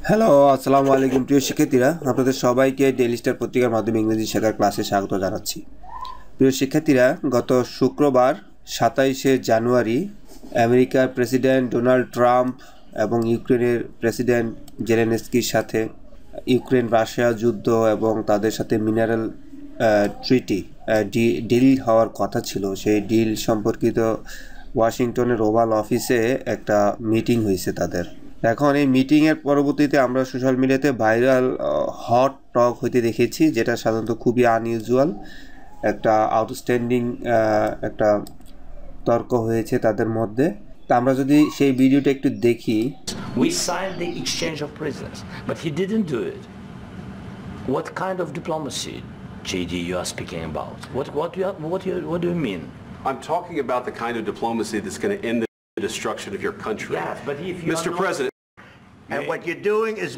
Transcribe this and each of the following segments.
Hello, আসসালামু আলাইকুম প্রিয় শিক্ষার্থীরা। আপনাদের সবাইকে ডেইলি স্টার পত্রিকার মাধ্যমে ইংরেজি শেখার ক্লাসে স্বাগত জানাচ্ছি। প্রিয় শিক্ষার্থীরা, গত শুক্রবার 27শে জানুয়ারি আমেরিকার প্রেসিডেন্ট ডোনাল্ড ট্রাম্প এবং ইউক্রেনের প্রেসিডেন্ট জেলেনস্কির সাথে ইউক্রেন রাশিয়া যুদ্ধ এবং তাদের সাথে মিনারেল ট্রিটি ডিল হওয়ার কথা ছিল। সেই ডিল সম্পর্কিত ওয়াশিংটনের ওভাল অফিসে একটা মিটিং হয়েছে তাদের। এখন এই মিটিংয়ের পরবর্তীতে আমরা সোশ্যাল মিডিয়াতে ভাইরাল হট টক হইতে দেখেছি, যেটা সাধারণত খুবই আনইউজুয়াল। একটা আউটস্ট্যান্ডিং একটা তর্ক হয়েছে তাদের মধ্যে। তা আমরা যদি সেই ভিডিওটা একটু দেখি। We signed the exchange of prisoners, but he didn't do it. What kind of diplomacy, JD, you are speaking about? What do you mean? I'm talking about the kind of diplomacy that's going to end the destruction of your country. Yes, but if you Mr. President. And what you're doing is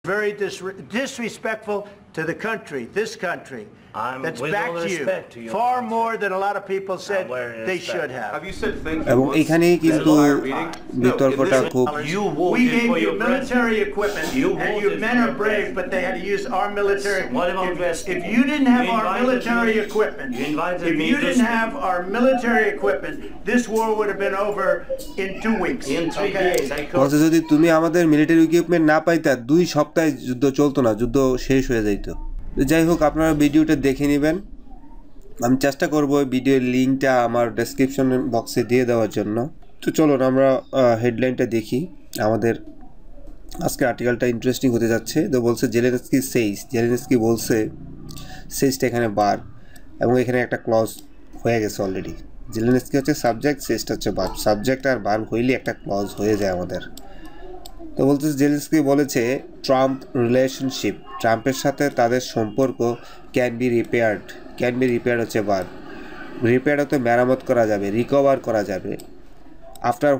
very disrespectful to the country, this country. That's back to you far more than a lot of people said they should have. Have you said things? এবং এখানেই কিন্তু বিতর্কটা খুব We gave you military equipment, and your men are brave, but they had to use our military. If you didn't have our military equipment, this war would have been over in 2 weeks. In 3 days, I could. বলছে যদি তুমি আমাদের military equipment না পাইতা 2 সপ্তাহে যুদ্ধ চলতো না, যুদ্ধ শেষ হয়ে যাইতো। যাই হোক, আপনারা ভিডিওটা দেখে নেবেন। আমি চেষ্টা করব ভিডিওর লিঙ্কটা আমার ডেসক্রিপশন বক্সে দিয়ে দেওয়ার জন্য। তো চলুন আমরা হেডলাইনটা দেখি। আমাদের আজকের আর্টিকেলটা ইন্টারেস্টিং হতে যাচ্ছে। তো বলছে জেলেনস্কি বলছে সেইসটা এখানে বার, এবং এখানে একটা ক্লজ হয়ে গেছে অলরেডি। জেলেনস্কি হচ্ছে সাবজেক্ট, সেইসটা হচ্ছে ভার্ব। সাবজেক্ট আর ভার্ব হইলে একটা ক্লজ হয়ে যায় আমাদের। তো বলতেছে জেলেনস্কি বলেছে ট্রাম্পের সাথে তাদের সম্পর্ক ক্যান বি রিপেয়ার্ড হচ্ছে ভার্ব। রিপেয়ার্ড হতে মেরামত করা যাবে, রিকভার করা যাবে। আফটার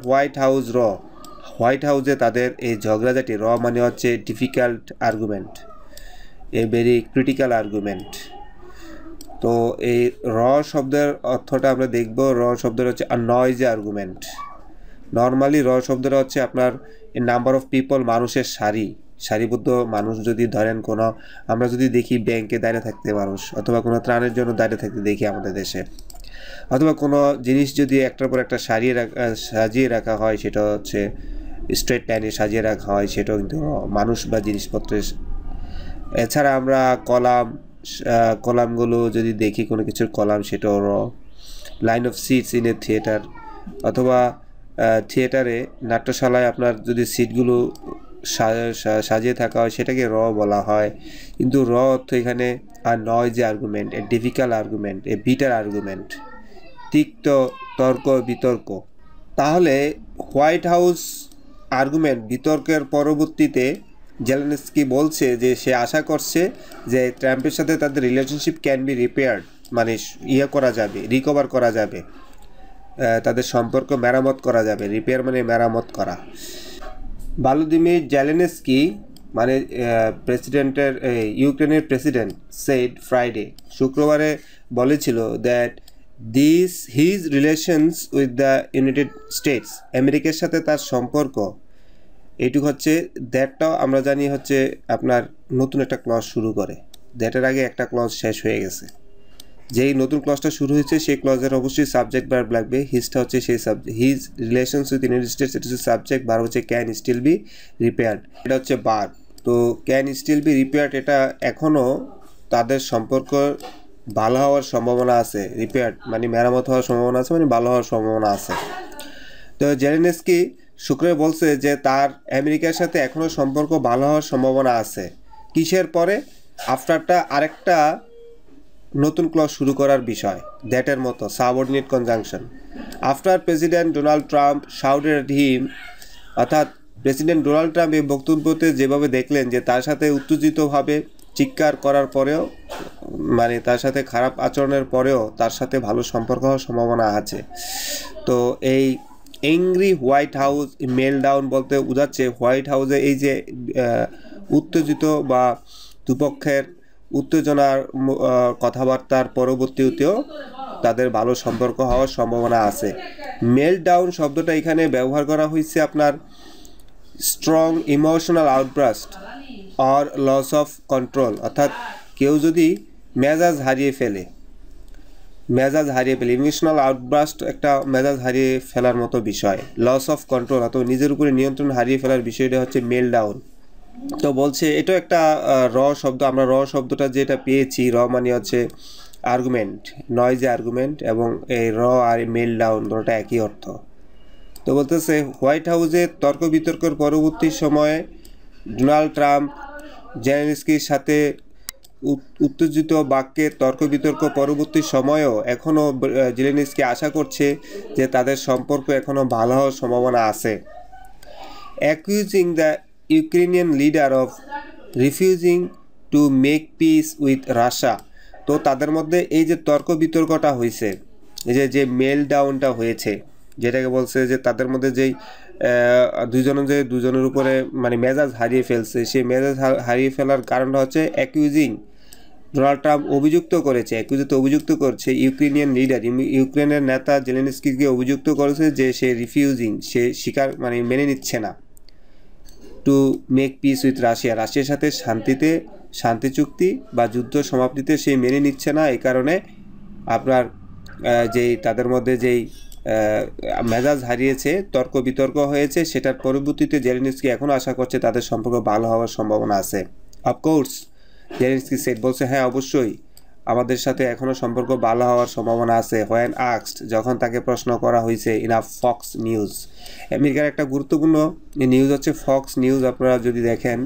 হোয়াইট হাউসে তাদের এই ঝগড়াঝাটি, মানে হচ্ছে difficult argument, a very critical argument. তো এই শব্দের অর্থটা আমরা দেখব। শব্দের হচ্ছে নয়েজি আর্গুমেন্ট। নর্মালি শব্দটা হচ্ছে আপনার নাম্বার অফ পিপল, মানুষের সারিবদ্ধ মানুষ। যদি ধরেন আমরা যদি দেখি ব্যাংকে দাঁড়িয়ে থাকতে মানুষ, অথবা কোনো ত্রাণের জন্য দাঁড়িয়ে থাকতে দেখি আমাদের দেশে, অথবা কোনো জিনিস যদি একটার পর একটা সাজিয়ে রাখা হয়, সেটা হচ্ছে স্ট্রেট লাইনে সাজিয়ে রাখা হয়, সেটাও কিন্তু মানুষ বা জিনিসপত্রের। এছাড়া আমরা কলামগুলো যদি দেখি, কোনো কিছুর কলাম, সেটাও line of seats in a theatre, অথবা থিয়েটারে নাট্যশালায় আপনার যদি সিটগুলো সাজিয়ে থাকা হয়, সেটাকে বলা হয়। কিন্তু অর্থ এখানে আর noisy argument, a difficult argument, a bitter argument, তিক্ত তর্ক বিতর্ক। তাহলে হোয়াইট হাউস আর্গুমেন্ট, বিতর্কের পরবর্তীতে জেলেনস্কি বলছে যে সে আশা করছে যে ট্রাম্পের সাথে তাদের রিলেশনশিপ ক্যান বি রিপেয়ার্ড, মানে করা যাবে, রিকভার করা যাবে, তাদের সম্পর্ক মেরামত করা যাবে। রিপেয়ার মানে মেরামত করা। ভলোদিমির জেলেনস্কি মানে ইউক্রেনের প্রেসিডেন্ট সেড ফ্রাইডে, শুক্রবারে বলেছিল that his relations with the United states, আমেরিকার সাথে তার সম্পর্ক, এইটুকু হচ্ছে। দ্যাটটাও আমরা জানি হচ্ছে আপনার নতুন একটা ক্লজ শুরু করে। দ্যাটের আগে একটা ক্লজ শেষ হয়ে গেছে। যেই নতুন ক্লজটা শুরু হয়েছে সেই ক্লজের অবশ্যই সাবজেক্ট ভার্ব লাগবে। হিজটা হচ্ছে সেই subject, his relations with United states, এটা হচ্ছে সাবজেক্ট। ভার্ব হচ্ছে ক্যান স্টিল বি রিপেয়ার্ড, এটা হচ্ছে ভার্ব। তো ক্যান স্টিল বি রিপেয়ার্ড, এটা এখনও তাদের সম্পর্ক ভালো হওয়ার সম্ভাবনা আছে। রিপেয়ার্ড মানে মেরামত হওয়ার সম্ভাবনা আছে, মানে ভালো হওয়ার সম্ভাবনা আছে। তো জেলেনস্কি শুক্রবার বলছে যে তার আমেরিকার সাথে এখনও সম্পর্ক ভালো হওয়ার সম্ভাবনা আছে। কিসের পরে? আফটারটা আরেকটা নতুন ক্লজ শুরু করার বিষয়, দ্যাটের মতো subordinate conjunction. After president Donald Trump shouted at him, অর্থাৎ প্রেসিডেন্ট ডোনাল্ড ট্রাম্প এই বক্তব্যতে যেভাবে দেখলেন যে তার সাথে উত্তেজিতভাবে চিৎকার করার পরেও, মানে তার সাথে খারাপ আচরণের পরেও তার সাথে ভালো সম্পর্ক হওয়ার সম্ভাবনা আছে। তো এই angry White House meltdown বলতে বোঝাচ্ছে হোয়াইট হাউসে এই যে উত্তেজিত বা দুপক্ষের উত্তেজনার কথাবার্তার পরবর্তীতেও তাদের ভালো সম্পর্ক হওয়ার সম্ভাবনা আছে। মেল ডাউন শব্দটা এখানে ব্যবহার করা হয়েছে আপনার strong emotional outburst or loss of control, অর্থাৎ কেউ যদি মেজাজ হারিয়ে ফেলে, ইমোশনাল আউটব্রাস্ট একটা মেজাজ হারিয়ে ফেলার মতো বিষয়। লস অফ কন্ট্রোল অথবা নিজের উপরে নিয়ন্ত্রণ হারিয়ে ফেলার বিষয়টা হচ্ছে মেলডাউন। তো বলছে এটা একটা র শব্দ, আমরা র শব্দটা যেটা পেয়েছি, র মানে হচ্ছে আর্গুমেন্ট, নয়েজি আর্গুমেন্ট, এবং এই র আর মেলডাউন দুটোটা একই অর্থ। তো বলতেছে হোয়াইট হাউসে তর্ক বিতর্কের পরবর্তী সময়ে ডোনাল্ড ট্রাম্প জেলেনস্কির সাথে উত্তেজিত বাক্যে তর্ক বিতর্ক পরবর্তী সময়েও এখনও জেলেনস্কি আশা করছে যে তাদের সম্পর্ক এখনও ভালো হওয়ার সম্ভাবনা আছে। Accusing the Ukrainian leader of refusing to make piece with Russia. তো তাদের মধ্যে এই যে তর্ক বিতর্কটা হয়েছে, এই যে মেলডাউনটা হয়েছে, যেটাকে বলছে যে তাদের মধ্যে যেই দুজনের উপরে মানে মেজাজ হারিয়ে ফেলছে, সেই মেজাজ হারিয়ে ফেলার কারণটা হচ্ছে অ্যাকিউজিং, ডোনাল্ড ট্রাম্প অভিযুক্ত করছে ইউক্রেনিয়ান লিডার, ইউক্রেনের নেতা জেলেনস্কিকে অভিযুক্ত করেছে যে সে রিফিউজিং, সে মানে মেনে নিচ্ছে না, টু মেক পিস উইথ রাশিয়ার সাথে শান্তি চুক্তি বা যুদ্ধ সমাপ্তিতে সে মেনে নিচ্ছে না। এই কারণে আপনার যেই তাদের মধ্যে যেই মেজাজ হারিয়েছে, তর্ক বিতর্ক হয়েছে, সেটার পরবর্তীতে জেলেনস্কি এখন আশা করছে তাদের সম্পর্ক ভালো হওয়ার সম্ভাবনা আছে। অফকোর্স জেলেনস্কি সেট, বলছে হ্যাঁ অবশ্যই আমাদের সাথে এখনও সম্পর্ক ভালো হওয়ার সম্ভাবনা আছে। হোয়েন আস্কড, যখন তাকে প্রশ্ন করা হয়েছে ইন আ ফক্স নিউজ, আমেরিকার একটা গুরুত্বপূর্ণ নিউজ হচ্ছে ফক্স নিউজ। আপনারা যদি দেখেন,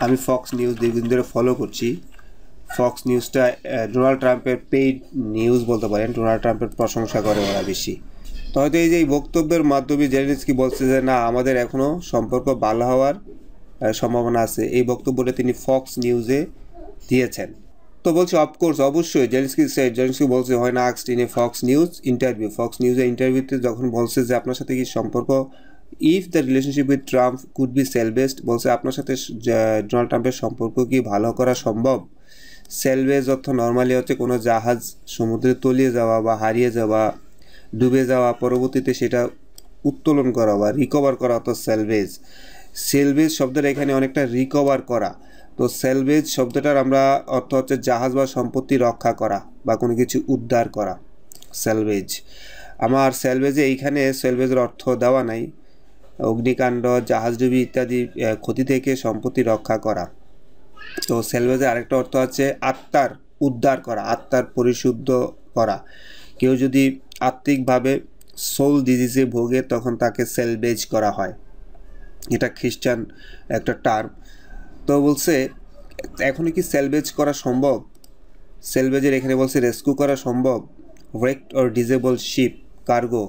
আমি ফক্স নিউজ দীর্ঘদিন ধরে ফলো করছি। ফক্স নিউজটা ডোনাল্ড ট্রাম্পের পেইড নিউজ বলতে পারেন, ডোনাল্ড ট্রাম্পের প্রশংসা করে ওরা বেশি। তো হয়তো এই যে এই বক্তব্যের মাধ্যমে জেলেনস্কি বলছে যে না, আমাদের এখনও সম্পর্ক ভালো হওয়ার সম্ভাবনা আছে, এই বক্তব্যটা তিনি ফক্স নিউজে দিয়েছেন। তো বলছে অফকোর্স অবশ্যই, জেলেনস্কি বলছে হয় না আস্কড ইন এ ফক্স নিউজের ইন্টারভিউতে যখন বলছে যে আপনার সাথে কি সম্পর্ক, if the relationship with Trump could be salvaged, বলছে আপনার সাথে ডোনাল্ড ট্রাম্পের সম্পর্ক কি ভালো করা সম্ভব। সেলভেজ অর্থ নর্মালি হচ্ছে কোনো জাহাজ সমুদ্রে তলিয়ে যাওয়া বা হারিয়ে যাওয়া, ডুবে যাওয়া, পরবর্তীতে সেটা উত্তোলন করা বা রিকভার করা, অর্থ সেলভেজ শব্দটা এখানে অনেকটা রিকভার করা। তো সেলভেজ শব্দটার আমরা অর্থ হচ্ছে জাহাজ বা সম্পত্তি রক্ষা করা বা কোনো কিছু উদ্ধার করা, সেলভেজ। আমার সেলভেজে এইখানে সেলভেজের অর্থ দেওয়া নাই, অগ্নিকাণ্ড, জাহাজডুবি ইত্যাদি ক্ষতি থেকে সম্পত্তি রক্ষা করা। তো সেলভেজের আরেকটা অর্থ আছে আত্মার উদ্ধার করা, আত্মার পরিশুদ্ধ করা। কেউ যদি আত্মিকভাবে সোল ডিজিজে ভোগে তখন তাকে সেলভেজ করা হয়, এটা খ্রিস্টান একটা টার্ম। তো বলছে এখনই কি সেলভেজ করা সম্ভব, সেলভেজের এখানে বলছে রেস্কিউ করা সম্ভব। রেক্ট অর ডিজেবল শিপ কার্গো,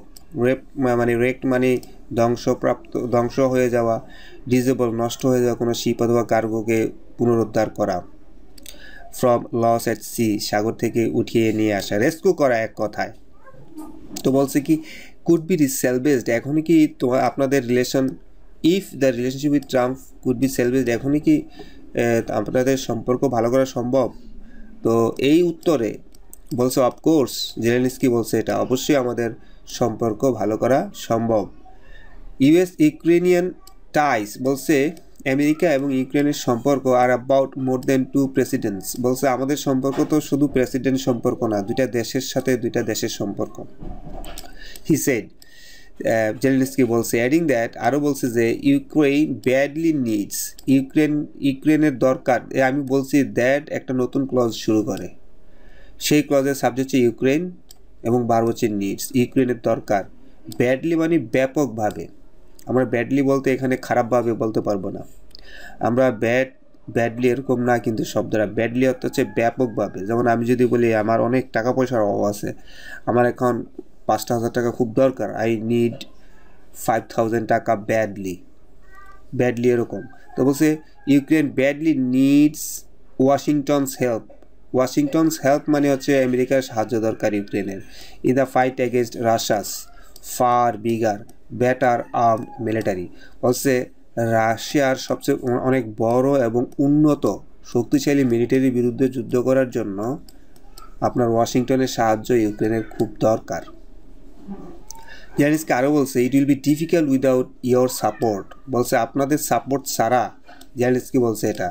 রেক্ট মানে ধ্বংস হয়ে যাওয়া, ডিজেবল নষ্ট হয়ে যাওয়া কোনো শিপ অথবা কার্গোকে পুনরুদ্ধার করা। ফ্রম লস এট সি, সাগর থেকে উঠিয়ে নিয়ে আসা, রেস্কিউ করা এক কথায়। তো বলছে কি কুড বি সেলভেজড, এখনই কি আপনাদের relation, if the relationship with Trump could be salvaged, এখনই কি আপনাদের সম্পর্ক ভালো করা সম্ভব। তো এই উত্তরে বলছে অফকোর্স, জেলেনস্কি বলছে এটা অবশ্যই আমাদের সম্পর্ক ভালো করা সম্ভব। ইউএস ইউক্রেনিয়ান টাইস, বলছে আমেরিকা এবং ইউক্রেনের সম্পর্ক আর অ্যাবাউট মোর দেন 2 প্রেসিডেন্টস, বলছে আমাদের সম্পর্ক তো শুধু প্রেসিডেন্ট সম্পর্ক না, দুইটা দেশের সাথে দুইটা দেশের সম্পর্ক। হি সেড, জেলেনস্কি বলছে, অ্যাডিং দ্যাট, আরও বলছে যে ইউক্রেন ব্যাডলি নিডস, ইউক্রেনের দরকার। আমি বলছি দ্যাট একটা নতুন ক্লজ শুরু করে, সেই ক্লজের সাবজেক্ট হচ্ছে ইউক্রেন এবং বার হচ্ছে নিডস, ইউক্রেনের দরকার। ব্যাডলি মানে ব্যাপকভাবে, আমরা ব্যাডলি বলতে এখানে খারাপভাবে বলতে পারবো না, আমরা ব্যাডলি এরকম না, কিন্তু শব্দটা ব্যাডলি অর্থ হচ্ছে ব্যাপকভাবে। যেমন আমি যদি বলি আমার অনেক টাকা পয়সার অভাব আছে, আমার এখন 5,000 টাকা খুব দরকার, আই নিড 5,000 টাকা ব্যাডলি এরকম। তো বলছে Ukraine badly needs Washington's help মানে হচ্ছে আমেরিকার সাহায্য দরকার ইউক্রেনের, in the fight against Russia's far bigger better armed military. বলছে রাশিয়ার সবচেয়ে অনেক বড় এবং উন্নত শক্তিশালী মিলিটারির বিরুদ্ধে যুদ্ধ করার জন্য আপনার ওয়াশিংটনের সাহায্য ইউক্রেনের খুব দরকার। জেলেনস্কি আরও বলছে it will be difficult without your support, বলছে আপনাদের সাপোর্ট ছাড়া, জেলেনস্কি বলছে এটা,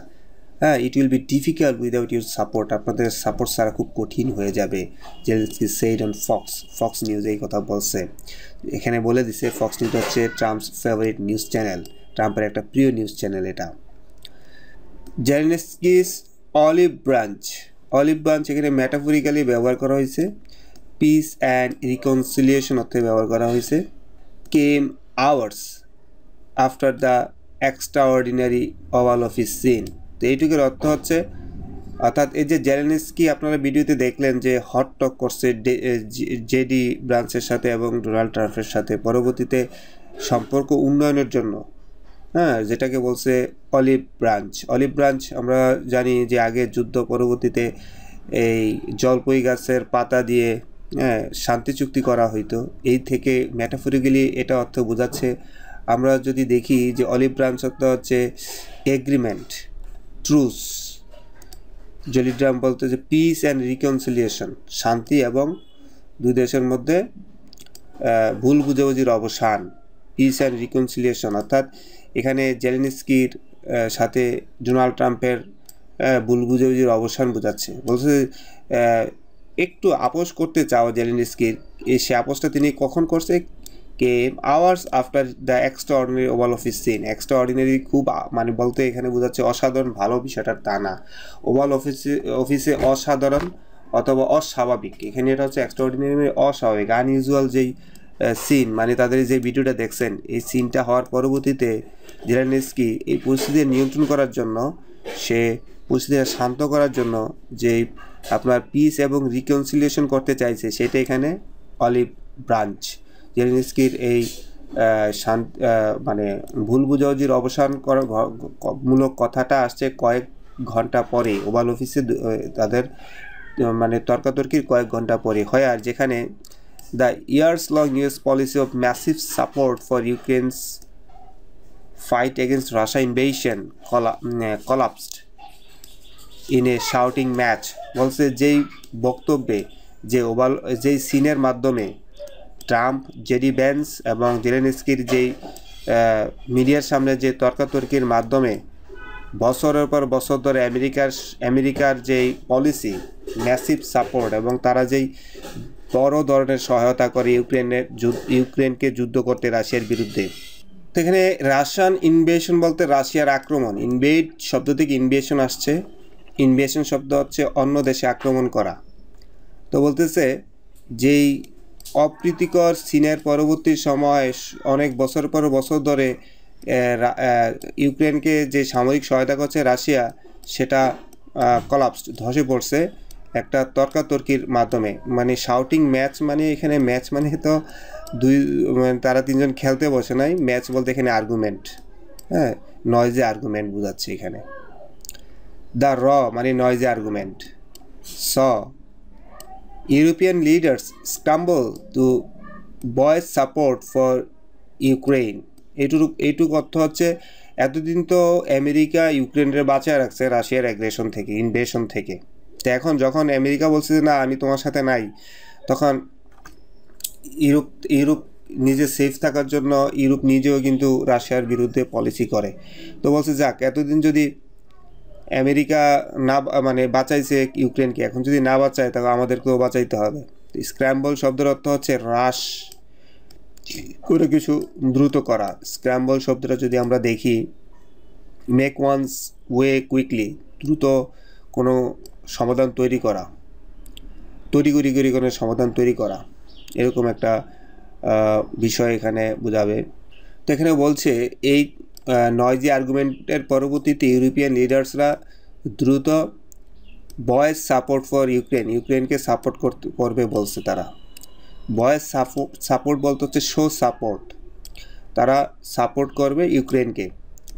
হ্যাঁ, it will be difficult without your support, আপনাদের সাপোর্ট ছাড়া খুব কঠিন হয়ে যাবে। Zelensky said on Fox news এই কথা বলছে। এখানে বলে দিছে ফক্স নিউজ হচ্ছে ট্রাম্পস ফেভারিট নিউজ চ্যানেল, ট্রাম্পের একটা প্রিয় নিউজ চ্যানেল এটা। জেলেনস্কিস অলিভ ব্রাঞ্চ এখানে ম্যাটাফরিক্যালি ব্যবহার করা হয়েছে, পিস অ্যান্ড রিকনসিলিয়েশন অর্থে ব্যবহার করা হয়েছে। Came hours after the extraordinary Oval Office scene, তো এইটুকুর অর্থ হচ্ছে, অর্থাৎ এই যে জেলেনস্কি আপনারা ভিডিওতে দেখলেন যে হট টক করছে জেডি ব্রাঞ্চের সাথে এবং ডোনাল্ড ট্রাম্পের সাথে, পরবর্তীতে সম্পর্ক উন্নয়নের জন্য, হ্যাঁ, যেটাকে বলছে অলিভ ব্রাঞ্চ আমরা জানি যে আগে যুদ্ধ পরবর্তীতে এই জলপই গাছের পাতা দিয়ে শান্তি চুক্তি করা হইতো, এই থেকে ম্যাটাফরিক্যালি এটা অর্থ বোঝাচ্ছে। আমরা যদি দেখি যে অলিভ ব্রাঞ্চ অর্থ হচ্ছে এগ্রিমেন্ট, ট্রুস, জেলি ট্রাম্প বলতে যে পিস অ্যান্ড রিকনসিলিয়েশন, শান্তি এবং দুই দেশের মধ্যে ভুল বুঝাবুঝির অবসান, পিস অ্যান্ড রিকনসিলিয়েশন, অর্থাৎ এখানে জেলেনস্কির সাথে ডোনাল্ড ট্রাম্পের ভুল বুঝাবুঝির অবসান বোঝাচ্ছে। বলছে একটু আপোষ করতে চাও জেলেনস্কির, সে আপোষটা তিনি কখন করছে, came hours after the extraordinary Oval Office scene. Extraordinary খুব মানে বলতে এখানে বোঝাচ্ছে অসাধারণ ভালো, বিষয়টার তা না। ওভাল অফিসে অসাধারণ অথবা অস্বাভাবিক, এখানে এটা হচ্ছে এক্সট্রাঅর্ডিনারি অস্বাভাবিক, আনইউজুয়াল যেই সিন, মানে তাদের যে ভিডিওটা দেখছেন এই সিনটা হওয়ার পরবর্তীতে জেলেনস্কি এই পরিস্থিতি নিয়ন্ত্রণ করার জন্য, সে পরিস্থিতিটা শান্ত করার জন্য যে আপনার পিস এবং রিকনসিলিয়েশন করতে চাইছে, সেটা এখানে অলিভ ব্রাঞ্চ। জেলেনস্কির এই মানে ভুল বুঝাবুঝির অবসান করার মূলক কথাটা আসছে কয়েক ঘন্টা পরে, ওভাল অফিসে তাদের মানে তর্কাতর্কির কয়েক ঘন্টা পরে হয়, আর যেখানে the years-long US policy of massive support for Ukraine's fight against Russia invasion collapsed in a shouting match। বলছে যেই বক্তব্যে যেই সিনের মাধ্যমে ট্রাম্প, জেডি ভ্যান্স এবং জেলেনস্কির যেই মিডিয়ার সামনে যে তর্কাতর্কির মাধ্যমে বছরের পর বছর ধরে আমেরিকার যেই পলিসি ম্যাসিভ সাপোর্ট এবং তারা যেই বড় ধরনের সহায়তা করে ইউক্রেনকে যুদ্ধ করতে রাশিয়ার বিরুদ্ধে। তো এখানে রাশিয়ান ইনভেশন বলতে রাশিয়ার আক্রমণ, ইনভেড শব্দ থেকে ইনভেশন আসছে, ইনভেশন শব্দ হচ্ছে অন্য দেশে আক্রমণ করা। তো বলতেছে যেই অপ্রীতিকর সিনের পরবর্তী সময় অনেক বছর পর বছর ধরে ইউক্রেনকে যে সামরিক সহায়তা করছে রাশিয়া, সেটা কলাপস, ধসে পড়ছে একটা তর্কাতর্কির মাধ্যমে। মানে শাউটিং ম্যাচ, মানে এখানে ম্যাচ মানে তো তারা তিনজন খেলতে বসে নাই, ম্যাচ বলতে এখানে আর্গুমেন্ট, হ্যাঁ, নয়েজে আর্গুমেন্ট বোঝাচ্ছে এখানে। দ্য মানে noisy argument. European leaders stumble to voice support for Ukraine. এইটুকু অর্থ হচ্ছে এতদিন তো আমেরিকা ইউক্রেনের বাঁচায় রাখছে রাশিয়ার অ্যাগ্রেশন থেকে, ইনভেশন থেকে। তো এখন যখন আমেরিকা বলছে যে না আমি তোমার সাথে নাই, তখন ইউরোপ নিজে সেফ থাকার জন্য ইউরোপ নিজেও কিন্তু রাশিয়ার বিরুদ্ধে পলিসি করে। তো বলছে যাক, এতদিন যদি আমেরিকা না মানে বাঁচাইছে ইউক্রেনকে, এখন যদি না বাঁচায় তাহলে আমাদেরকেও বাঁচাইতে হবে। স্ক্র্যাম্বল শব্দের অর্থ হচ্ছে হ্রাস করে কিছু দ্রুত করা। স্ক্র্যাম্বল শব্দটা যদি আমরা দেখি, মেক ওয়ানস ওয়ে কুইকলি, দ্রুত কোনো সমাধান তৈরি করা, কোনো সমাধান তৈরি করা, এরকম একটা বিষয় এখানে বোঝাবে। তো এখানে বলছে এই নয়েজি আর্গুমেন্টের পরবর্তীতে ইউরোপিয়ান লিডার্সরা দ্রুত ভয়েস সাপোর্ট ফর ইউক্রেনকে সাপোর্ট করবে বলছে তারা। ভয়েস সাপোর্ট বলতে হচ্ছে শো সাপোর্ট, তারা সাপোর্ট করবে ইউক্রেনকে।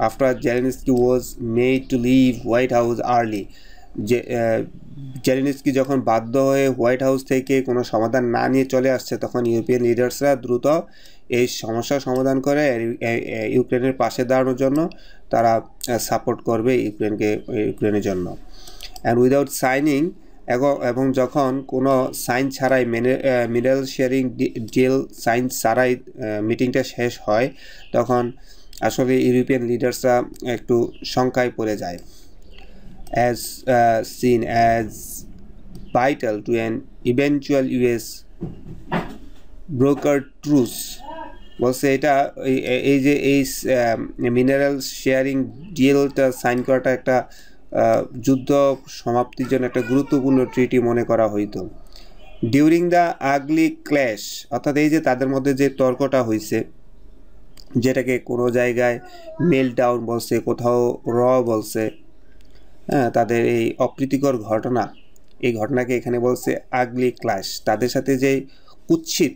After Zelenskyy was made to leave White House early, যে জেলেনস্কি যখন বাধ্য হয়ে হোয়াইট হাউস থেকে কোনো সমাধান না নিয়ে চলে আসছে, তখন ইউরোপিয়ান লিডার্সরা দ্রুত এই সমস্যার সমাধান করে ইউক্রেনের পাশে দাঁড়ানোর জন্য তারা সাপোর্ট করবে ইউক্রেনের জন্য। অ্যান্ড উইদাউট সাইনিং এবং যখন কোনো সাইন ছাড়াই মিডল শেয়ারিং ডিল সাইন ছাড়াই মিটিংটা শেষ হয় তখন আসলে ইউরোপিয়ান লিডার্সরা একটু শঙ্কায় পড়ে যায় as seen as vital to an eventual US brokered truce বলছে এটা এই যে এই মিনারেল শেয়ারিং ডিলটা সাইন করাটা একটা যুদ্ধ সমাপ্তির জন্য একটা গুরুত্বপূর্ণ ট্রিটি মনে করা হইতো ডিউরিং দ্য আগলি ক্ল্যাশ অর্থাৎ এই যে তাদের মধ্যে যে তর্কটা হয়েছে যেটাকে কোনো জায়গায় মেল্টডাউন বলছে কোথাও র বলছে হ্যাঁ তাদের এই অপ্রীতিকর ঘটনা এই ঘটনাকে এখানে বলছে আগলি ক্ল্যাশ তাদের সাথে যে কুৎসিত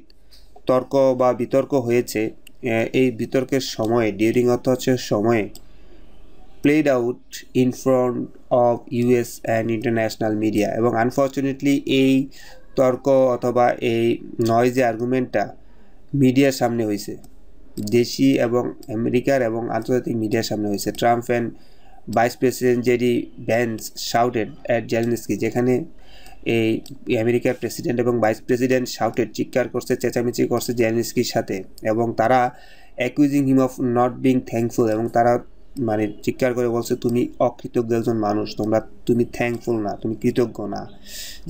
তর্ক বা বিতর্ক হয়েছে এই বিতর্কের সময়ে ডিউরিং অর্থ হচ্ছে সময়ে played out in front of US and international media এবং আনফর্চুনেটলি এই তর্ক অথবা এই নয়েজি আর্গুমেন্টটা মিডিয়ার সামনে হয়েছে দেশি এবং আমেরিকার এবং আন্তর্জাতিক মিডিয়ার সামনে হয়েছে Trump and vice president JD Vance shouted at Zelensky যেখানে এই আমেরিকার প্রেসিডেন্ট এবং ভাইস প্রেসিডেন্ট শাউটেড চিৎকার করছে চেঁচামেচি করছে জেলেনস্কির সাথে এবং তারা অ্যাকুইজিং হিম অফ নট বিং থ্যাঙ্কফুল এবং তারা মানে চিৎকার করে বলছে তুমি অকৃতজ্ঞ একজন মানুষ তুমি থ্যাঙ্কফুল না তুমি কৃতজ্ঞ না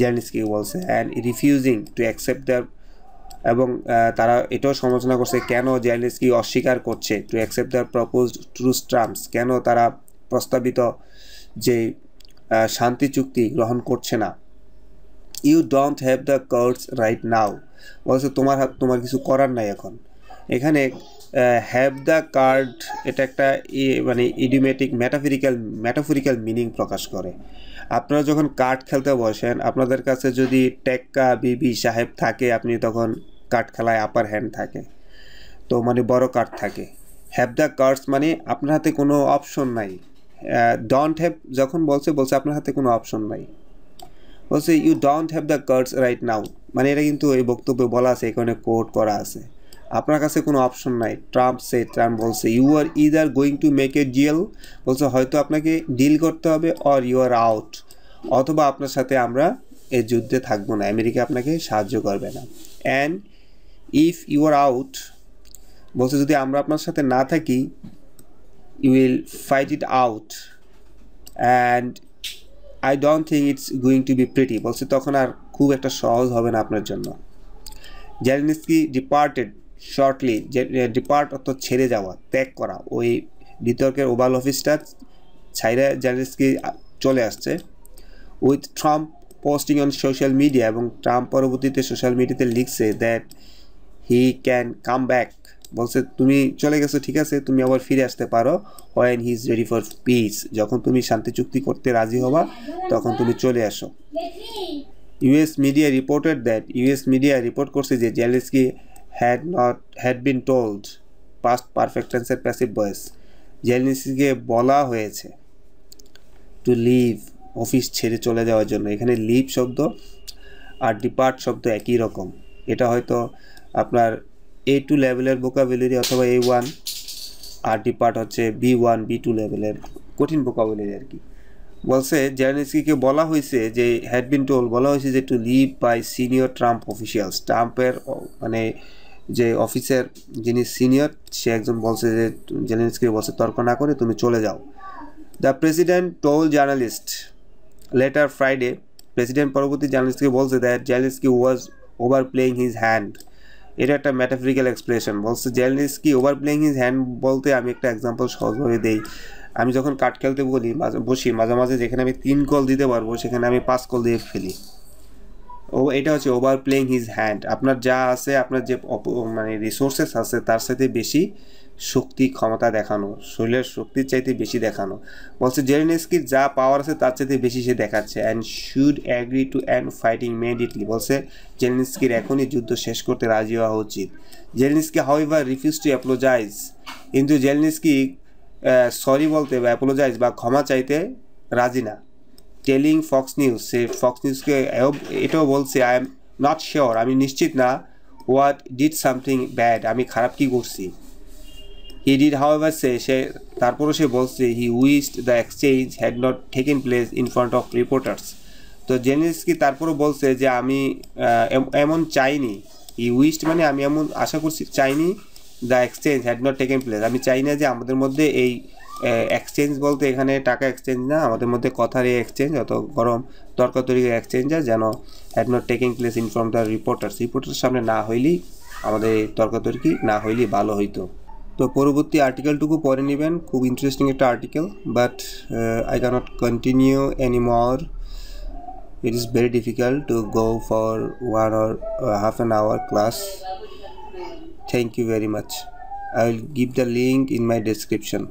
জেলেনস্কি বলছে and refusing to accept the এবং তারা এটাও সমালোচনা করছে কেন জেলেনস্কি অস্বীকার করছে to accept the proposed truce terms কেন তারা প্রস্তাবিত যে শান্তি চুক্তি গ্রহণ করছে না you don't have the cards right now বলছে তোমার কিছু করার নাই এখন এখানে হ্যাভ দ্য কার্ড এটা একটা মানে ইডিওমেটিক ম্যাটাফরিক্যাল মিনিং প্রকাশ করে আপনারা যখন কার্ড খেলতে বসেন আপনাদের কাছে যদি টেক্কা বিবি সাহেব থাকে আপনি তখন কার্ড খেলায় আপার হ্যান্ড থাকে তো মানে বড় কার্ড থাকে হ্যাভ দ্য কার্ডস মানে আপনার হাতে কোনো অপশন নাই ডোন্ট হ্যাভ যখন বলছে আপনার হাতে কোনো অপশন নাই বলছে you don't have the cards right now মানে এটা কিন্তু এই বক্তব্যে বলা আছে এখানে কোট করা আছে আপনার কাছে কোনো অপশন নাই ট্রাম্প বলছে you are either going to make a deal বলছে হয়তো আপনাকে ডিল করতে হবে অর ইউ আর আউট অথবা আপনার সাথে আমরা এই যুদ্ধে থাকবো না আমেরিকা আপনাকে সাহায্য করবে না and if you are out বলছে যদি আমরা আপনার সাথে না থাকি you will fight it out and I don't think it's going to be pretty বলছে তখন আর খুব একটা সহজ হবে না আপনার জন্য জেলেনস্কি ডিপার্টেড শর্টলি ডিপার্ট অর্থ ছেড়ে যাওয়া ত্যাগ করা ওই বিতর্কের ওভাল অফিসটা ছাইরা জেলেনস্কি চলে আসছে with Trump posting on social media এবং ট্রাম্প পরবর্তীতে সোশ্যাল মিডিয়াতে লিখছে that he can come back বলছে তুমি চলে গেছো ঠিক আছে তুমি আবার ফিরে আসতে পারো when he is ready for peace যখন তুমি শান্তি চুক্তি করতে রাজি হবা তখন তুমি চলে আসো US media reported that US media report করছে যে Zelensky had been told past perfect tense passive voice জেলেনস্কিকে বলা হয়েছে to leave অফিস ছেড়ে চলে যাওয়ার জন্য এখানে লিভ শব্দ আর ডিপার্ট শব্দ একই রকম এটা হয়তো আপনার A2 লেভেলের ভোকাবুলারি অথবা A1 আর ডিপার্ট হচ্ছে B1 B2 লেভেলের কঠিন ভোকাবুলারি আর কি বলছে জেলেনস্কিকে বলা হয়েছে যে হ্যাড বিন টোল বলা হয়েছে যে to leave by senior Trump officials ট্রাম্পের মানে যে অফিসের যিনি সিনিয়র সে একজন বলছে যে জেলেনস্কি বলছে তর্ক না করে তুমি চলে যাও the president toll journalist letter Friday president পরবর্তী জার্নালিস্টকে বলছে that Zelensky was over playing his hand এটা একটা ম্যাটাফরিক্যাল এক্সপ্রেশন বলছে Zelensky over playing his hand বলতে আমি একটা এক্সাম্পল সহজভাবে দেই আমি যখন কার্ড খেলতে বসি মাঝে মাঝে যেখানে আমি 3 কল দিতে পারবো সেখানে আমি 5 কল দিয়ে ফেলি এটা হচ্ছে ওভার প্লেইং হিজ হ্যান্ড আপনার যা আছে আপনার যে মানে রিসোর্সেস আছে তার সাথে বেশি শক্তি ক্ষমতা দেখানো শরীরের শক্তির চাইতে বেশি দেখানো বলছে জেলেনস্কির যা পাওয়ার আছে তার চাইতে বেশি সে দেখাচ্ছে and should agree to end fighting immediately বলছে জেলেনস্কির এখনই যুদ্ধ শেষ করতে রাজি হওয়া উচিত Zelenskyy however refuse to apologise কিন্তু জেলেনস্কি সরি বলতে বা অ্যাপোলোজাইজ বা ক্ষমা চাইতে রাজি না টেলিং ফক্স নিউজ সে ফক্স নিউজকে এটাও বলছে আই এম নট শিওর আমি নিশ্চিত না হোয়াট ডিড সামথিং ব্যাড আমি খারাপ কি করছি He did, however, say তারপরও সে বলছে he wished the exchange had not taken place in front of reporters তো জেলেনস্কি তারপরও বলছে যে আমি এমন চাইনি, ই উইশড মানে আমি এমন আশা করছি চাইনি, the exchange had not taken place, আমি চাই না যে আমাদের মধ্যে এই এক্সচেঞ্জ বলতে এখানে টাকা এক্সচেঞ্জ না, আমাদের মধ্যে কথার এই এক্সচেঞ্জ অত গরম তর্কাতর্কির এক্সচেঞ্জার যেন had not taking place in from the reporter সামনে না হইলেই, আমাদের তর্কাতর্কি না হইলেই ভালো হইতো। তো পরবর্তী আর্টিকেলটুকু পড়ে নেবেন, খুব ইন্টারেস্টিং একটা article, but I can't continue anymore. It is very difficult to go for 1 or half an hour class. Thank you very much. I will give the link in my description.